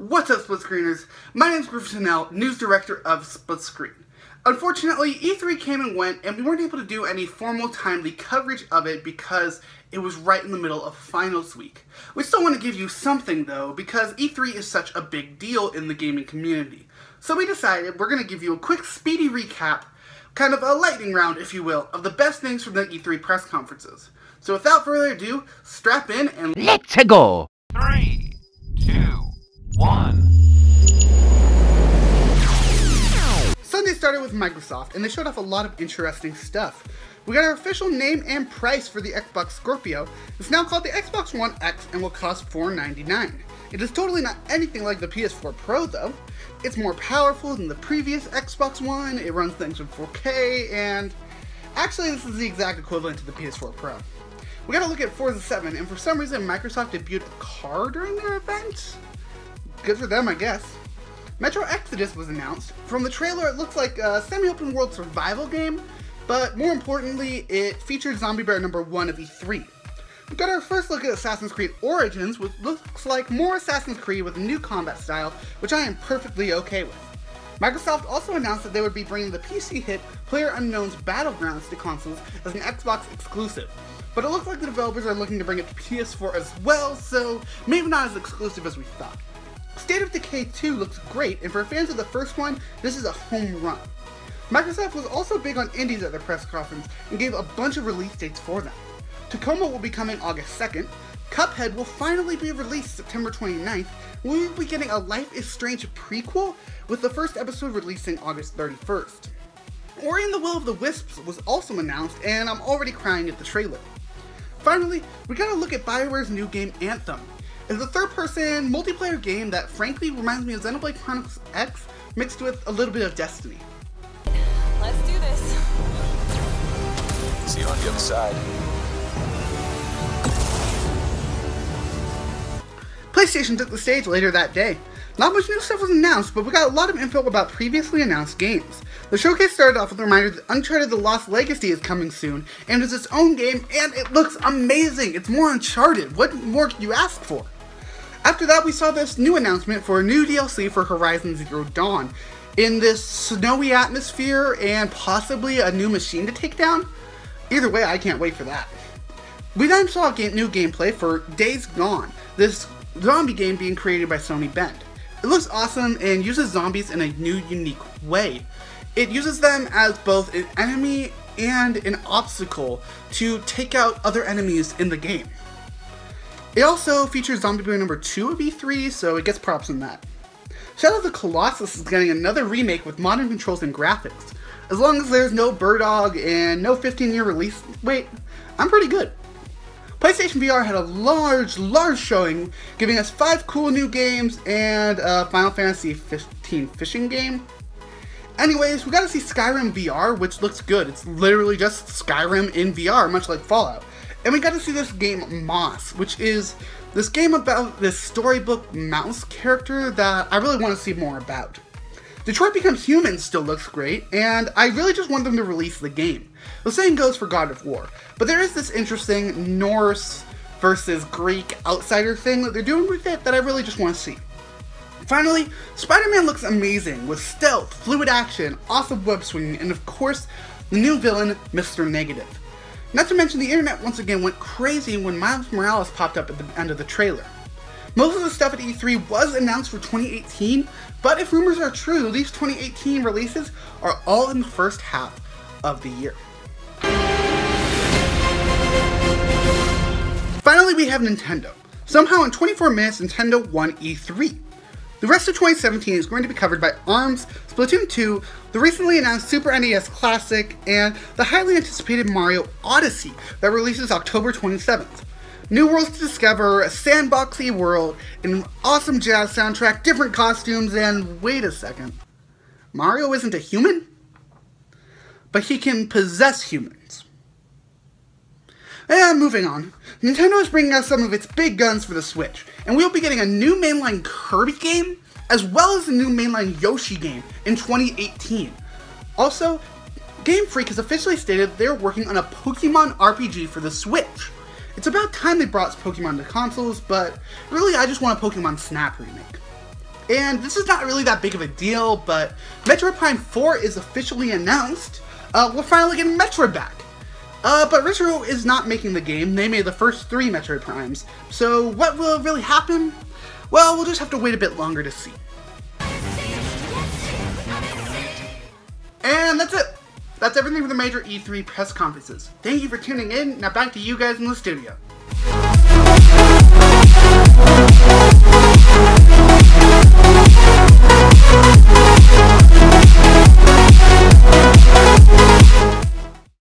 What's up, Split Screeners? My name is Griffin, Thennel, News Director of Split Screen. Unfortunately, E3 came and went, and we weren't able to do any formal, timely coverage of it because it was right in the middle of Finals Week. We still want to give you something, though, because E3 is such a big deal in the gaming community. So we decided we're going to give you a quick, speedy recap, kind of a lightning round, if you will, of the best things from the E3 press conferences. So without further ado, strap in and let's go! 3, 2, 1. Sunday started with Microsoft, and they showed off a lot of interesting stuff. We got our official name and price for the Xbox Scorpio. It's now called the Xbox One X and will cost $499. It is totally not anything like the PS4 Pro though. It's more powerful than the previous Xbox One, it runs things in 4K, and actually this is the exact equivalent to the PS4 Pro. We gotta look at Forza 7, and for some reason Microsoft debuted a car during their event? Good for them, I guess. Metro Exodus was announced. From the trailer, it looks like a semi-open world survival game, but more importantly, it featured Zombie Bear number 1 of E3. We got our first look at Assassin's Creed Origins, which looks like more Assassin's Creed with a new combat style, which I am perfectly okay with. Microsoft also announced that they would be bringing the PC hit PlayerUnknown's Battlegrounds to consoles as an Xbox exclusive. But it looks like the developers are looking to bring it to PS4 as well, so maybe not as exclusive as we thought. State of Decay 2 looks great, and for fans of the first one, this is a home run. Microsoft was also big on indies at their press conference and gave a bunch of release dates for them. Tacoma will be coming August 2nd, Cuphead will finally be released September 29th, we will be getting a Life is Strange prequel, with the first episode releasing August 31st. Ori and the Will of the Wisps was also announced, and I'm already crying at the trailer. Finally, we gotta look at BioWare's new game Anthem. It's a third-person, multiplayer game that frankly reminds me of Xenoblade Chronicles X mixed with a little bit of Destiny. Let's do this. See you on the other side. PlayStation took the stage later that day. Not much new stuff was announced, but we got a lot of info about previously announced games. The showcase started off with a reminder that Uncharted The Lost Legacy is coming soon, and it's its own game, and it looks amazing! It's more Uncharted. What more could you ask for? After that, we saw this new announcement for a new DLC for Horizon Zero Dawn, in this snowy atmosphere and possibly a new machine to take down. Either way, I can't wait for that. We then saw new gameplay for Days Gone, this zombie game being created by Sony Bend. It looks awesome and uses zombies in a new, unique way. It uses them as both an enemy and an obstacle to take out other enemies in the game. It also features Zombie Bear number 2 of E3, so it gets props in that. Shadow of the Colossus is getting another remake with modern controls and graphics. As long as there's no Burdog and no 15-year release wait, I'm pretty good. PlayStation VR had a large showing, giving us 5 cool new games and a Final Fantasy 15 fishing game. Anyways, we got to see Skyrim VR, which looks good. It's literally just Skyrim in VR, much like Fallout. And we got to see this game Moss, which is this game about this storybook mouse character that I really want to see more about. Detroit Become Human still looks great, and I really just want them to release the game. The same goes for God of War, but there is this interesting Norse versus Greek outsider thing that they're doing with it that I really just want to see. Finally, Spider-Man looks amazing with stealth, fluid action, awesome web swinging, and of course, the new villain, Mr. Negative. Not to mention the internet once again went crazy when Miles Morales popped up at the end of the trailer. Most of the stuff at E3 was announced for 2018, but if rumors are true, these 2018 releases are all in the first half of the year. Finally, we have Nintendo. Somehow in 24 minutes, Nintendo won E3. The rest of 2017 is going to be covered by ARMS, Splatoon 2, the recently announced Super NES Classic, and the highly anticipated Mario Odyssey that releases October 27th. New worlds to discover, a sandboxy world, an awesome jazz soundtrack, different costumes, and wait a second. Mario isn't a human? But he can possess humans. And moving on, Nintendo is bringing us some of its big guns for the Switch, and we'll be getting a new mainline Kirby game, as well as a new mainline Yoshi game in 2018. Also, Game Freak has officially stated they're working on a Pokemon RPG for the Switch. It's about time they brought Pokemon to consoles, but really I just want a Pokemon Snap remake. And this is not really that big of a deal, but Metroid Prime 4 is officially announced. We're finally getting Metroid back. But Retro is not making the game. They made the first 3 Metroid Primes. So what will really happen? Well, we'll just have to wait a bit longer to see. And that's it. That's everything for the major E3 press conferences. Thank you for tuning in. Now back to you guys in the studio.